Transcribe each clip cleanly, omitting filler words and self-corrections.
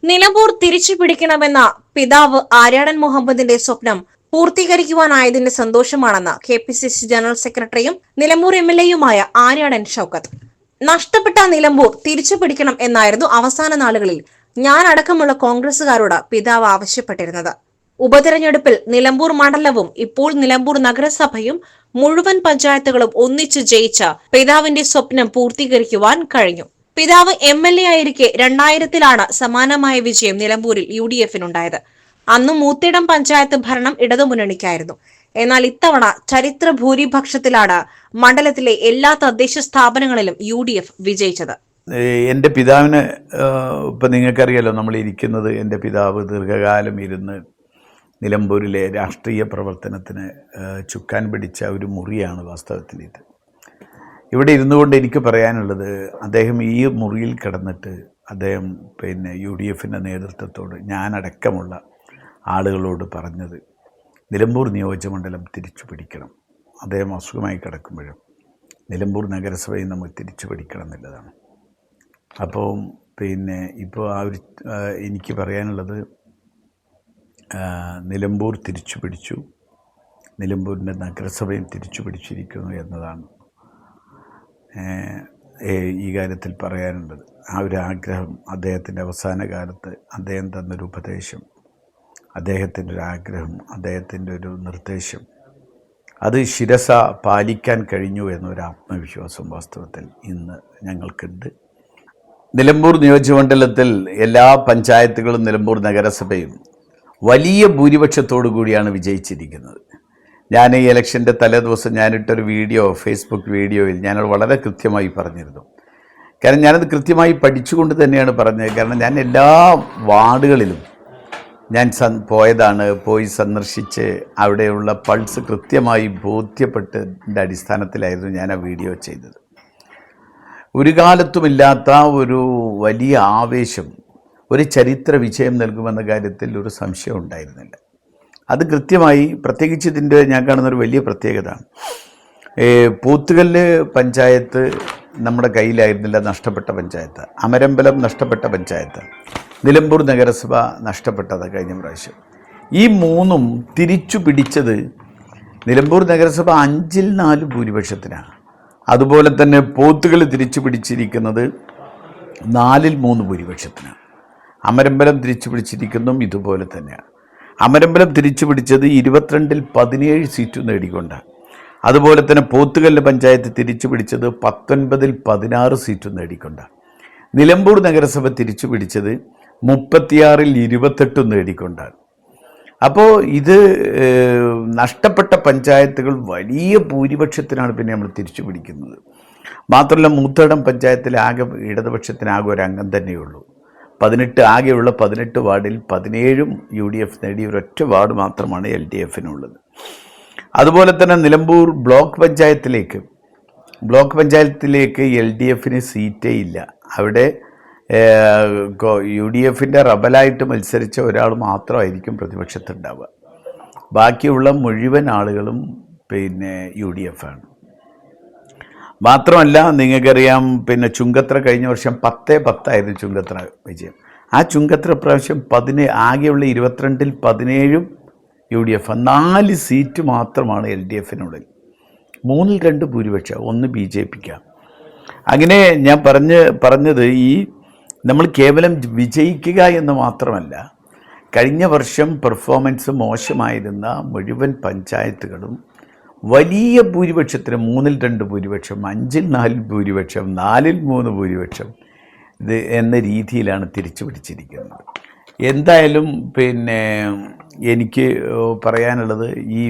നിലമ്പൂർ തിരിച്ചു പിടിക്കണമെന്ന പിതാവ് ആര്യാടൻ മുഹമ്മദിന്റെ സ്വപ്നം പൂർത്തീകരിക്കുവാനായതിന്റെ സന്തോഷമാണെന്ന് KPCC ജനറൽ സെക്രട്ടറിയും നിലമ്പൂർ MLAയുമായ ആര്യാടൻ ഷൗക്കത്ത്. നഷ്ടപ്പെട്ട നിലമ്പൂർ തിരിച്ചു പിടിക്കണം എന്നായിരുന്നു അവസാന നാളുകളിൽ ഞാൻ അടക്കമുള്ള കോൺഗ്രസുകാരോട് പിതാവ് ആവശ്യപ്പെട്ടിരുന്നത്. ഉപതെരഞ്ഞെടുപ്പിൽ നിലമ്പൂർ മണ്ഡലവും ഇപ്പോൾ നിലമ്പൂർ നഗരസഭയും മുഴുവൻ പഞ്ചായത്തുകളും ഒന്നിച്ചു ജയിച്ച പിതാവിന്റെ സ്വപ്നം പൂർത്തീകരിക്കുവാൻ കഴിഞ്ഞു. പിതാവ് MLA ആയിരിക്കെ 2000-ലാണ് സമാനമായ വിജയം നിലമ്പൂരിൽ UDF-നുണ്ടായത്. അന്ന് മൂത്തേടം പഞ്ചായത്ത് ഭരണം ഇടതുമുന്നണിക്കായിരുന്നു. എന്നാൽ ഇത്തവണ ചരിത്ര ഭൂരിപക്ഷത്തിലാണ് മണ്ഡലത്തിലെ എല്ലാ തദ്ദേശ സ്ഥാപനങ്ങളിലും UDF വിജയിച്ചത്. എൻ്റെ പിതാവിന് ഇപ്പം നിങ്ങൾക്കറിയാലോ, നമ്മൾ ഇരിക്കുന്നത് എൻ്റെ പിതാവ് ദീർഘകാലം ഇരുന്ന് നിലമ്പൂരിലെ രാഷ്ട്രീയ പ്രവർത്തനത്തിന് ചുക്കാൻ പിടിച്ച ഒരു മുറിയാണ് വാസ്തവത്തിൽ ഇത്. ഇവിടെ ഇരുന്നു കൊണ്ട് എനിക്ക് പറയാനുള്ളത്, അദ്ദേഹം ഈ മുറിയിൽ കിടന്നിട്ട് അദ്ദേഹം UDF-ൻ്റെ നേതൃത്വത്തോട് ഞാനടക്കമുള്ള ആളുകളോട് പറഞ്ഞത് നിലമ്പൂർ നിയോജകമണ്ഡലം തിരിച്ചു പിടിക്കണം. അദ്ദേഹം അസുഖമായി കിടക്കുമ്പോഴും നിലമ്പൂർ നഗരസഭയും നമ്മൾ തിരിച്ചു പിടിക്കണം എന്നുള്ളതാണ്. അപ്പോൾ ഇപ്പോൾ എനിക്ക് പറയാനുള്ളത്, നിലമ്പൂർ തിരിച്ചു പിടിച്ചു, നിലമ്പൂരിൻ്റെ നഗരസഭയും തിരിച്ചു പിടിച്ചിരിക്കുന്നു എന്നതാണ് ഈ കാര്യത്തിൽ പറയാനുള്ളത്. ആ ഒരു ആഗ്രഹം, അദ്ദേഹത്തിൻ്റെ അവസാന കാലത്ത് അദ്ദേഹം തന്നൊരു ഉപദേശം, അദ്ദേഹത്തിൻ്റെ ഒരു ആഗ്രഹം, അദ്ദേഹത്തിൻ്റെ ഒരു നിർദ്ദേശം, അത് ശിരസ പാലിക്കാൻ കഴിഞ്ഞു എന്നൊരു ആത്മവിശ്വാസം വാസ്തവത്തിൽ ഇന്ന് ഞങ്ങൾക്കുണ്ട്. നിലമ്പൂർ നിയോജകമണ്ഡലത്തിൽ എല്ലാ പഞ്ചായത്തുകളും നിലമ്പൂർ നഗരസഭയും വലിയ ഭൂരിപക്ഷത്തോടു കൂടിയാണ് വിജയിച്ചിരിക്കുന്നത്. ഞാൻ ഈ ഇലക്ഷൻ്റെ തലേദിവസം ഞാനിട്ടൊരു ഫേസ്ബുക്ക് വീഡിയോയിൽ ഞാനത് വളരെ കൃത്യമായി പറഞ്ഞിരുന്നു. കാരണം ഞാനത് കൃത്യമായി പഠിച്ചുകൊണ്ട് തന്നെയാണ് പറഞ്ഞത്. കാരണം ഞാൻ എല്ലാ വാർഡുകളിലും ഞാൻ പോയി സന്ദർശിച്ച് അവിടെയുള്ള പൾസ് കൃത്യമായി ബോധ്യപ്പെട്ടതിൻ്റെ അടിസ്ഥാനത്തിലായിരുന്നു ഞാൻ ആ വീഡിയോ ചെയ്തത്. ഒരു കാലത്തുമില്ലാത്ത ഒരു വലിയ ആവേശം, ഒരു ചരിത്ര വിജയം നൽകുമെന്ന കാര്യത്തിൽ ഒരു സംശയം ഉണ്ടായിരുന്നില്ല. അത് കൃത്യമായി, പ്രത്യേകിച്ച് ഇതിൻ്റെ ഞാൻ കാണുന്നൊരു വലിയ പ്രത്യേകത, പോത്തുകല്ല് പഞ്ചായത്ത് നമ്മുടെ കയ്യിലായിരുന്നില്ല, നഷ്ടപ്പെട്ട പഞ്ചായത്ത്. അമരമ്പലം നഷ്ടപ്പെട്ട പഞ്ചായത്ത്. നിലമ്പൂർ നഗരസഭ നഷ്ടപ്പെട്ടത് കഴിഞ്ഞ പ്രാവശ്യം. ഈ മൂന്നും തിരിച്ചു പിടിച്ചത് നിലമ്പൂർ നഗരസഭ 5-4 ഭൂരിപക്ഷത്തിനാണ്. അതുപോലെ തന്നെ പോത്തുകല്ല് തിരിച്ചു പിടിച്ചിരിക്കുന്നത് 4-3 ഭൂരിപക്ഷത്തിനാണ്. അമരമ്പലം തിരിച്ചു പിടിച്ചിരിക്കുന്നതും ഇതുപോലെ തന്നെയാണ്. അമരമ്പലം തിരിച്ചു പിടിച്ചത് 22-17 സീറ്റ് നേടിക്കൊണ്ടാണ്. അതുപോലെ തന്നെ പോത്തുകല്ല് പഞ്ചായത്ത് തിരിച്ചു പിടിച്ചത് 19-16 സീറ്റ് നേടിക്കൊണ്ടാണ്. നിലമ്പൂർ നഗരസഭ തിരിച്ചു പിടിച്ചത് 36-28 നേടിക്കൊണ്ടാണ്. അപ്പോൾ ഇത് നഷ്ടപ്പെട്ട പഞ്ചായത്തുകൾ വലിയ ഭൂരിപക്ഷത്തിനാണ് പിന്നെ നമ്മൾ തിരിച്ചു പിടിക്കുന്നത്. മാത്രമല്ല, മൂത്തേടം പഞ്ചായത്തിൽ ആകെ ഇടതുപക്ഷത്തിനാകെ ഒരു അംഗം തന്നെയുള്ളൂ. 18 ആകെയുള്ള 18 വാർഡിൽ 17 UDF നേടിയ ഒരൊറ്റ വാർഡ് മാത്രമാണ് LDF-നുള്ളത്. അതുപോലെ തന്നെ നിലമ്പൂർ ബ്ലോക്ക് പഞ്ചായത്തിലേക്ക് LDF-ന് സീറ്റേ ഇല്ല. അവിടെ UDF-ൻ്റെ റബലായിട്ട് മത്സരിച്ച ഒരാൾ മാത്രമായിരിക്കും പ്രതിപക്ഷത്തുണ്ടാവുക. ബാക്കിയുള്ള മുഴുവൻ ആളുകളും UDF-ആണ്. മാത്രമല്ല, നിങ്ങൾക്കറിയാം, ചുങ്കത്ര കഴിഞ്ഞ വർഷം 10-10 ആയിരുന്നു ചുങ്കത്ര വിജയം. ആ ചുങ്കത്ര പ്രാവശ്യം ആകെയുള്ള 22-17 UDF, 4 സീറ്റ് മാത്രമാണ് LDF-നുള്ളിൽ. 3-2 ഭൂരിപക്ഷം, 1 BJP-ക്കാണ്. അങ്ങനെ ഞാൻ പറഞ്ഞത് നമ്മൾ കേവലം വിജയിക്കുക എന്ന് മാത്രമല്ല, കഴിഞ്ഞ വർഷം പെർഫോമൻസ് മോശമായിരുന്ന മുഴുവൻ പഞ്ചായത്തുകളും വലിയ ഭൂരിപക്ഷത്തിന് 3-2 ഭൂരിപക്ഷം, 5-4 ഭൂരിപക്ഷം, 4-3 ഭൂരിപക്ഷം എന്ന രീതിയിലാണ് തിരിച്ചു പിടിച്ചിരിക്കുന്നത്. എന്തായാലും എനിക്ക് പറയാനുള്ളത്, ഈ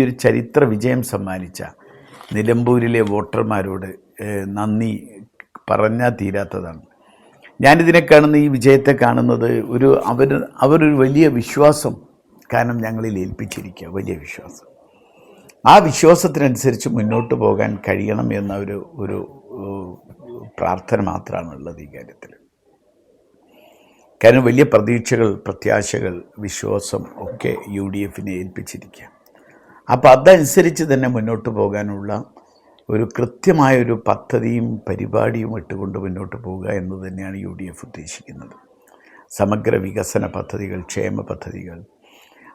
ഒരു ചരിത്ര വിജയം സമ്മാനിച്ച നിലമ്പൂരിലെ വോട്ടർമാരോട് നന്ദി പറഞ്ഞാൽ തീരാത്തതാണ്. ഞാനിതിനെ കാണുന്ന, ഈ വിജയത്തെ കാണുന്നത് അവരൊരു വലിയ വിശ്വാസം കാരണം ഞങ്ങളിൽ ഏൽപ്പിച്ചിരിക്കുക, വലിയ വിശ്വാസം. ആ വിശ്വാസത്തിനനുസരിച്ച് മുന്നോട്ട് പോകാൻ കഴിയണം എന്ന ഒരു പ്രാർത്ഥന മാത്രമാണുള്ളത് ഈ കാര്യത്തിൽ. കാരണം വലിയ പ്രതീക്ഷകൾ, പ്രത്യാശകൾ, വിശ്വാസം ഒക്കെ UDF-നെ ഏൽപ്പിച്ചിരിക്കുക. അപ്പോൾ അതനുസരിച്ച് തന്നെ മുന്നോട്ട് പോകാനുള്ള ഒരു കൃത്യമായൊരു പദ്ധതിയും പരിപാടിയും ഇട്ടുകൊണ്ട് മുന്നോട്ട് പോവുക എന്ന് തന്നെയാണ് UDF ഉദ്ദേശിക്കുന്നത്. സമഗ്ര വികസന പദ്ധതികൾ, ക്ഷേമ പദ്ധതികൾ,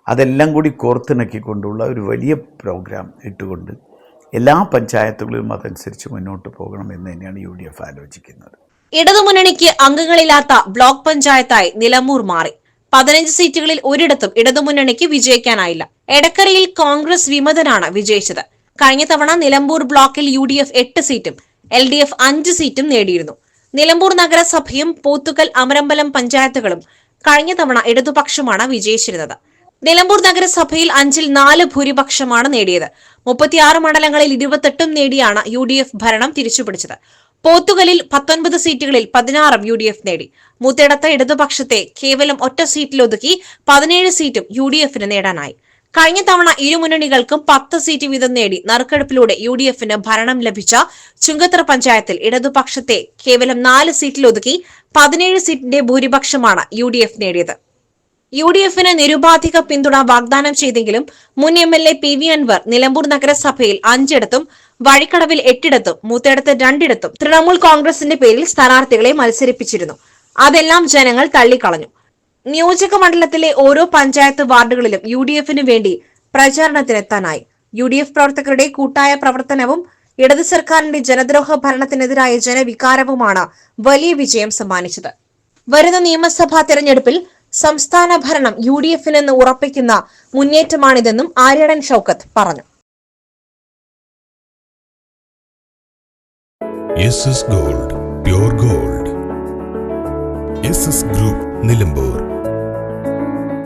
അതെല്ലാം കൂടി കോർത്തിണക്കിക്കൊണ്ടുള്ള ഒരു വലിയ പ്രോഗ്രാം ഇട്ടുകൊണ്ട് എല്ലാ പഞ്ചായത്തുകളിലും അതനുസരിച്ച് മുന്നോട്ട് പോകണമെന്ന് തന്നെയാണ് UDF ആലോചിക്കുന്നത്. ഇടതുമുന്നണിക്ക് അംഗങ്ങളില്ലാത്ത ബ്ലോക്ക് പഞ്ചായത്തായി നിലമ്പൂർ മാറി. 15 സീറ്റുകളിൽ ഒരിടത്തും ഇടതുമുന്നണിക്ക് വിജയിക്കാനായില്ല. എടക്കരയിൽ കോൺഗ്രസ് വിമതനാണ് വിജയിച്ചത്. കഴിഞ്ഞ തവണ നിലമ്പൂർ ബ്ലോക്കിൽ UDF 8 സീറ്റും LDF 5 സീറ്റും നേടിയിരുന്നു. നിലമ്പൂർ നഗരസഭയും പോത്തുകൽ, അമരമ്പലം പഞ്ചായത്തുകളും കഴിഞ്ഞ തവണ ഇടതുപക്ഷമാണ് വിജയിച്ചിരുന്നത്. നിലമ്പൂർ നഗരസഭയിൽ 5-ൽ 4 ഭൂരിപക്ഷമാണ് നേടിയത്. 36 മണ്ഡലങ്ങളിൽ 28 നേടിയാണ് UDF ഭരണം തിരിച്ചുപിടിച്ചത്. പോത്തുകലിൽ 19 സീറ്റുകളിൽ 16 UDF നേടി. മൂത്തേടത്ത് ഇടതുപക്ഷത്തെ കേവലം ഒറ്റ സീറ്റിലൊതുക്കി 17 സീറ്റും UDFന് നേടാനായി. കഴിഞ്ഞ തവണ ഇരു മുന്നണികൾക്കും 10 സീറ്റ് വീതം നേടി നറുക്കെടുപ്പിലൂടെ UDFന് ഭരണം ലഭിച്ച ചുങ്കത്തറ പഞ്ചായത്തിൽ ഇടതുപക്ഷത്തെ കേവലം 4 സീറ്റിലൊതുക്കി 17 സീറ്റിന്റെ ഭൂരിപക്ഷമാണ് UDF നേടിയത്. UDFന് നിരുപാധിക പിന്തുണ വാഗ്ദാനം ചെയ്തെങ്കിലും മുൻ MLA PV അൻവർ നിലമ്പൂർ നഗരസഭയിൽ 5 ഇടത്തും വഴിക്കടവിൽ 8 ഇടത്തും മൂത്തേടത്ത് 2 ഇടത്തും തൃണമൂൽ കോൺഗ്രസിന്റെ പേരിൽ സ്ഥാനാർത്ഥികളെ മത്സരിപ്പിച്ചിരുന്നു. അതെല്ലാം ജനങ്ങൾ തള്ളിക്കളഞ്ഞു. നിയോജക മണ്ഡലത്തിലെ ഓരോ പഞ്ചായത്ത് വാർഡുകളിലും UDFന് വേണ്ടി പ്രചാരണത്തിനെത്താനായി. UDF പ്രവർത്തകരുടെ കൂട്ടായ പ്രവർത്തനവും ഇടത് സർക്കാരിന്റെ ജനദ്രോഹ ഭരണത്തിനെതിരായ ജനവികാരവുമാണ് വലിയ വിജയം സമ്മാനിച്ചത്. വരുന്ന നിയമസഭാ തെരഞ്ഞെടുപ്പിൽ സംസ്ഥാന ഭരണം UDFനെന്ന് ഉറപ്പിക്കുന്ന മുന്നേറ്റമാണിതെന്നും ആര്യാടൻ ഷൗക്കത്ത് പറഞ്ഞു. SS Gold, pure gold. SS Group, Nilambur.